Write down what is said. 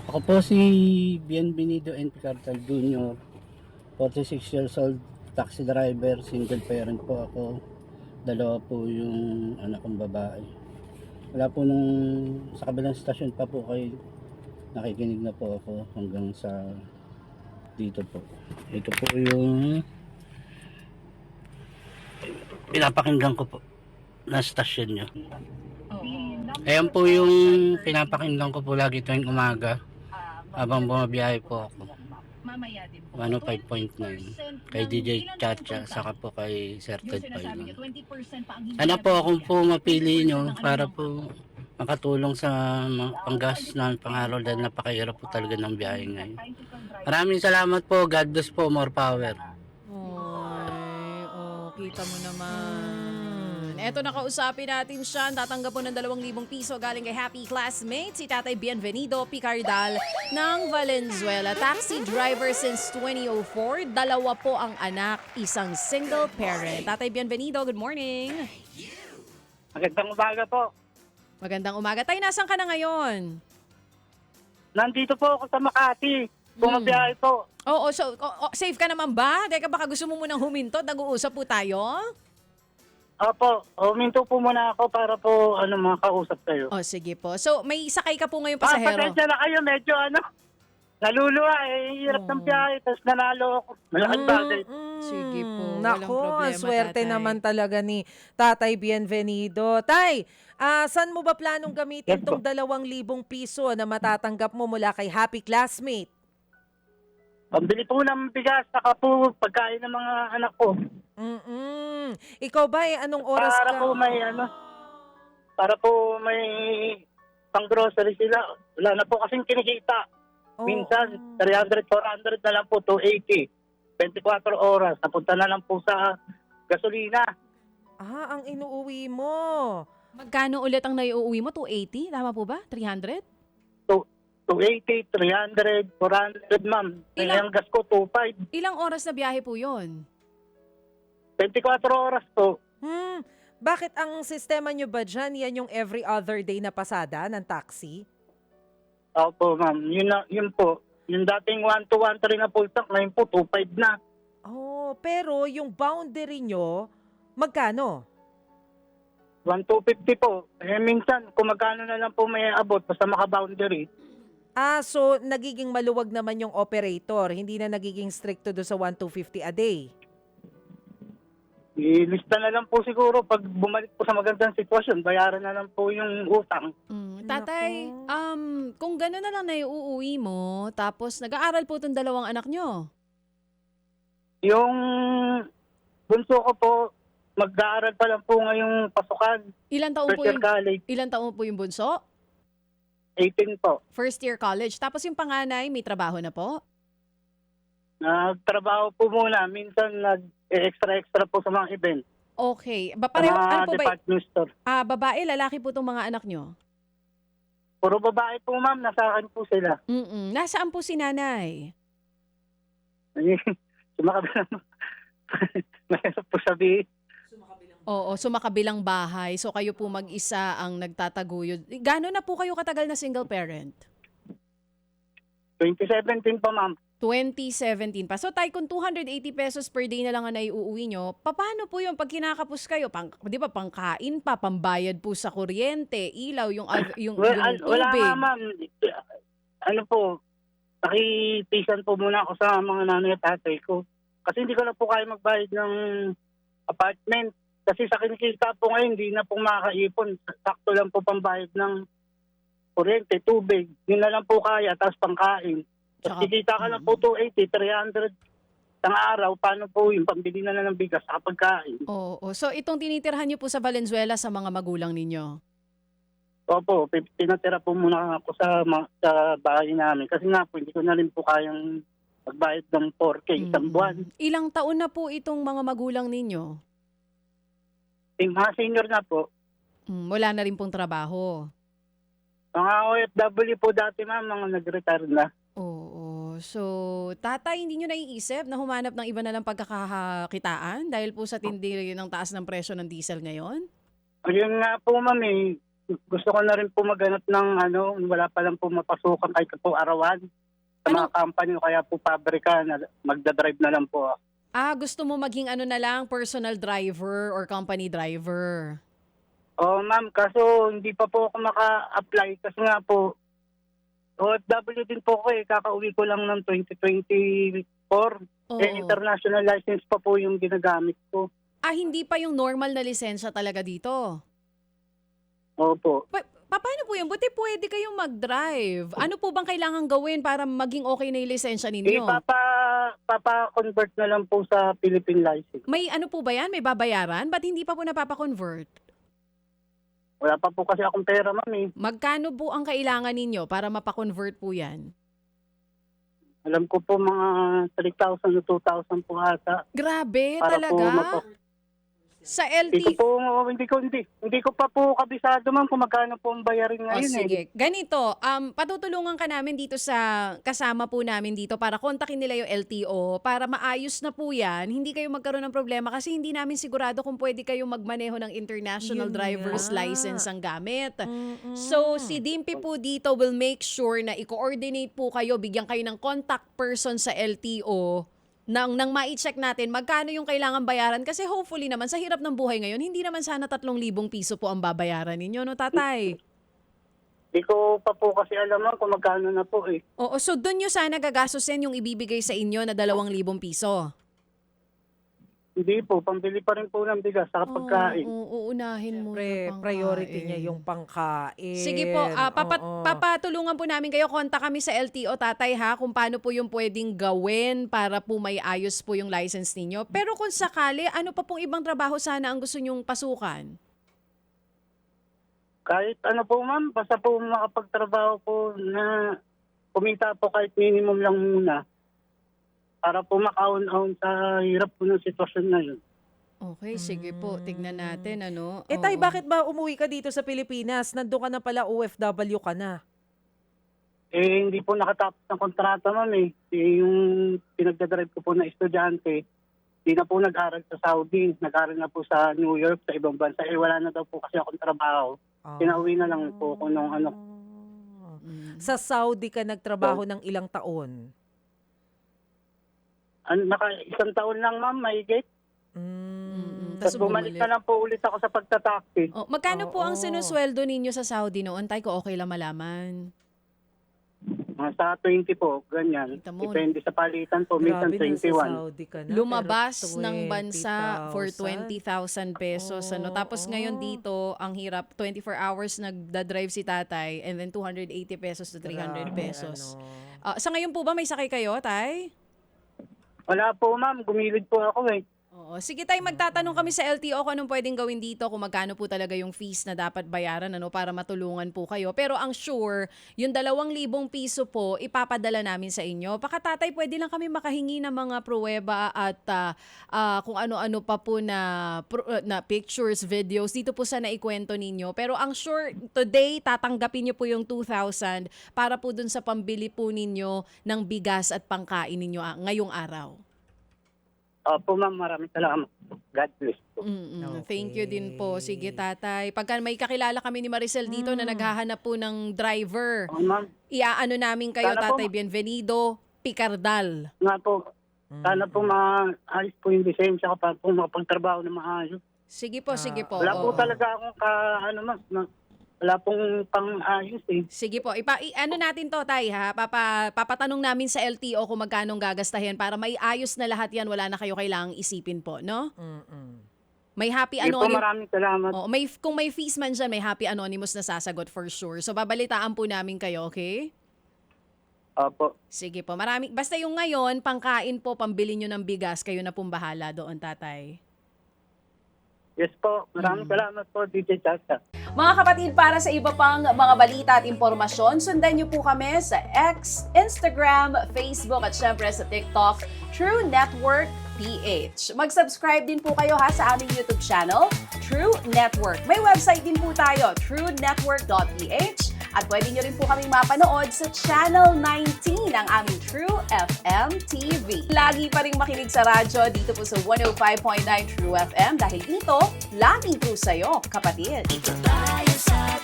Ako po si Bienvenido N. Picartal Jr., 46 years old, taxi driver, single parent po ako. Dalawa po yung anak kong babae. Wala po nung sa kabilang stasyon pa po kayo, nakikinig na po ako hanggang sa dito po. Ito po yung pinapakinggan ko po na stasyon nyo. Ayan po yung pinapakinggan ko po lagi tuwing umaga habang bumabiyahe po ako. 105.9 kay DJ Chacha saka po kay Sir Ted Paiman. Ano po kung po mapili nyo para po makatulong sa panggas namin pang-araw dahil napakahirap po talaga ng biyahe ngayon. Maraming salamat po. God bless po. More power. Ay, oh, kita mo naman. Eto, nakausapin natin siya. Tatanggap po ng 2,000 piso galing kay Happy Classmate, si Tatay Bienvenido Picardal ng Valenzuela. Taxi driver since 2004. Dalawa po ang anak, isang single parent. Tatay Bienvenido, good morning. Magandang umaga po. Magandang umaga. Tay, nasan ka na ngayon? Nandito po ako sa Makati. Bumabiyahe po. Oo, so safe ka naman ba? Teka, baka gusto mo munang huminto. Nag-uusap po tayo? Opo, huminto po muna ako para po makausap kayo. O, sige po. So, may sakay ka po ngayong pasahero? Pasensya na kayo, medyo naluluwa hirap ng biyahe, tapos nanalo ako. Malaking bagay. Sige po. Walang Nako, problema, swerte tatay. naman talaga ni Tatay Bienvenido. Tay, saan mo ba planong gamitin Yes, tong 2,000 piso na matatanggap mo mula kay Happy Classmate? Pambili po ng bigas, saka po pagkain ng mga anak ko. Ikaw ba anong oras Para ka? po may pang-grocery sila. Wala na po kasing kinikita. Oo. Minsan, 300, 400 na lang po, 280. 24 oras, napunta na lang po sa gasolina. Ang inuuwi mo. Magkano ulit ang naiuwi mo? 280? Tama po ba? 300? 280, 300, 400, ma'am. Ilang- Ang gas ko, 25. Ilang oras na biyahe po yon? 24 oras po. Bakit ang sistema nyo ba dyan, yan yung every other day na pasada ng taxi? Opo, ma'am. Yun po. Yung dating 1,213 na full tank, ngayon po, 25 na. Oh, pero yung boundary nyo, magkano? 1,250 po. Minsan, kung magkano na lang po may abot, basta maka-boundary. So nagiging maluwag naman yung operator, hindi na nagiging stricto do sa 1,250 a day. Ilista na lang po siguro pag bumalik po sa magandang sitwasyon, bayaran na lang po yung utang. Tatay, kung gano'n na lang naiuwi mo, tapos nag-aaral po itong dalawang anak nyo. Yung bunso ko po, mag-aaral pa lang po ngayong pasukan. Ilan taon First year college, ilan taon po yung bunso? 18 po. First year college. Tapos yung panganay, may trabaho na po? Nagtrabaho po muna. Minsan nag-extra po sa mga event. Okay. Sa Pareho, mga ano po ba? department store. Babae, lalaki po itong mga anak nyo? Puro babae po, ma'am. Nasa akin po sila. Nasaan po si nanay? Sumakabilang. Mahirap po sabihin. Oo, sumakabilang bahay. So kayo po mag-isa ang nagtataguyod. Gano'n na po kayo katagal na single parent? 2017 pa, ma'am. 2017 pa. So tay, kung 280 pesos per day na lang ang naiuuwi nyo, paano po yun pag kinakapos kayo? Di ba, pangkain pa, pambayad po sa kuryente, ilaw, yung Wala tubig. nga, ma'am. Nakitisan po muna ako sa mga nanay at tatay ko. Kasi hindi ko na po kaya magbayad ng apartment. Kasi sa kinikita po ngayon, hindi na po makakaipon. Sakto lang po pambayad ng kuryente, tubig. Yun na lang po kaya, tapos pangkain. Tapos kikita ka na po 280, 300 ang araw. Paano po yung pambili na ng bigas sa pagkain? Oo. So itong tinitirhan nyo po sa Valenzuela sa mga magulang ninyo? Opo, pinatira po muna ako sa bahay namin. Kasi nga po, hindi ko na rin po kayang magbayad ng 4K isang buwan. Ilang taon na po itong mga magulang ninyo? Yung mga senior na po, Wala na rin pong trabaho. mga OFW po dati, ma'am, mga nag-retire na. Oo. So, tatay, hindi nyo naiisip na humanap ng iba na lang pagkakakitaan dahil po sa tindi ng taas ng presyo ng diesel ngayon? Ayun nga po, ma'am, gusto ko na rin po maghanap ng wala pa lang po mapasukan kahit po arawan sa mga company o kaya po pabrika na magdadrive na lang po. Gusto mo maging ano na lang, personal driver or company driver? Oh, ma'am, kaso hindi pa po ako maka-apply kasi nga po OFW din po ko kakauwi ko lang ng 2024. Oo. International license pa po yung ginagamit ko. Hindi pa yung normal na lisensya talaga dito? Opo. Paano po yun? Buti pwede kayong mag-drive. Ano po bang kailangan gawin para maging okay na yung lisensya ninyo? Papa-convert na lang po sa Philippine license. May ano po ba yan? May babayaran? Ba't hindi pa po napapa-convert? Wala pa po kasi akong pera, ma'am eh. Magkano po ang kailangan ninyo para mapa-convert po yan? Alam ko po mga 3,000 to 2,000 po ata. Grabe, Para talaga? po Sa LT... Hindi ko pa po kabisado, ma'am, kung magkano po ang bayarin ngayon sige. Ganito, patutulungan ka namin dito sa kasama po namin dito para kontakin nila yung LTO para maayos na po yan. Hindi kayo magkaroon ng problema kasi hindi namin sigurado kung pwede kayo magmaneho ng international Yun driver's nga. license ang gamit. Mm-mm. So, si Dimpy po dito will make sure na i-coordinate po kayo, bigyan kayo ng contact person sa LTO nang ma-check natin magkano yung kailangan bayaran kasi hopefully naman sa hirap ng buhay ngayon, hindi naman sana 3,000 piso po ang babayaran ninyo, no tatay? Hindi ko pa po kasi alam kung magkano na po eh. Oo, so doon nyo sana gagastusin yung ibibigay sa inyo na 2,000 piso. Hindi po, pambili pa rin po ng bigas sa pagkain. Uunahin mo Siyempre, na priority niya yung pangkain. Sige po, Oo. papatulungan po namin kayo. Kontak kami sa LTO, tatay ha, kung paano po yung pwedeng gawin para po may ayos po yung license ninyo. Pero kung sakali, ano pa pong ibang trabaho sana ang gusto nyong pasukan? Kahit ano po, ma'am, basta po makapagtrabaho po na kumita po kahit minimum lang muna para po makaon-on sa hirap po ng sitwasyon na yun. Okay, sige po. Tignan natin, ano? Tay, Oo. bakit ba umuwi ka dito sa Pilipinas? Nandun ka na pala, OFW ka na. Hindi po nakatapos ng kontrata, ma'am eh. Yung pinagdadrive ko po na estudyante, hindi na po nag-aral sa Saudi. Nag-aral na po sa New York, sa ibang bansa. Wala na daw po kasi akong trabaho. Pinauwi na lang po ako nung Mm. Sa Saudi ka nagtrabaho ng ilang taon? Isang taon lang, ma'am, mahigit. Tas Tapos bumalik na lang po ulit ako sa pagtataxi. Magkano po ang Oo. sinusweldo ninyo sa Saudi noon? Tay, ko okay lang malaman. Sa 20 po, ganyan. Kita mo, Depende sa palitan po, minsan Grabe, nasa 21. Saudi ka na. Lumabas pero ng bansa for 20,000. 20,000 pesos. Ano? Tapos ngayon dito, ang hirap, 24 hours nagda-drive si tatay and then 280 pesos to 300 Grabe, pesos. ano. Sa ngayon po ba may sakay kayo, tay? Wala po, ma'am. Gumilid po ako eh. Oo. Sige tay, magtatanong kami sa LTO kung anong pwedeng gawin dito, kung magkano po talaga yung fees na dapat bayaran para matulungan po kayo. Pero ang sure, yung 2,000 piso po, ipapadala namin sa inyo. Pakatatay, pwede lang kami makahingi ng mga pruweba at kung ano-ano pa po na pictures, videos. Dito po sana ikwento ninyo. Pero ang sure, today, tatanggapin nyo po yung 2,000 para po dun sa pambili po ninyo ng bigas at pangkain ninyo ngayong araw. Opo, ma'am. Maraming salamat. God bless po. Thank you din po. Sige, tatay. Pagka may kakilala kami ni Maricel dito na naghahanap po ng driver, Ma'am, iaano namin kayo, Sana po, tatay Bienvenido, Picardal. nga po. Sana po maayos po yung lisensya ko para po makapagtrabaho na maayos. Sige po, sige po. Wala po Oo. talaga akong wala pong pang-ayos eh. Sige po. Ano natin to, tay, ha? Papatanong namin sa LTO kung magkano gagastahin para may ayos na lahat yan. Wala na kayo kailangang isipin po, no? May happy Sige po, anonymous. maraming salamat. Kung may fees man dyan, may happy anonymous na sasagot for sure. So, babalitaan po namin kayo, okay? Opo. Sige po. Basta yung ngayon, pangkain po, pambili nyo ng bigas, kayo na pong bahala doon, tatay. Yes po. Maraming salamat po, DJ Chacha. Mga kapatid, para sa iba pang mga balita at impormasyon, sundan niyo po kami sa X, Instagram, Facebook at syempre sa TikTok, True Network PH. Mag-subscribe din po kayo sa aming YouTube channel, True Network. May website din po tayo, truenetwork.ph. At pwede nyo rin po kaming mapanood sa Channel 19 ng aming True FM TV. Lagi pa rin makinig sa radyo dito po sa 105.9 True FM dahil dito, laging true sa'yo, kapatid. Dito tayo sa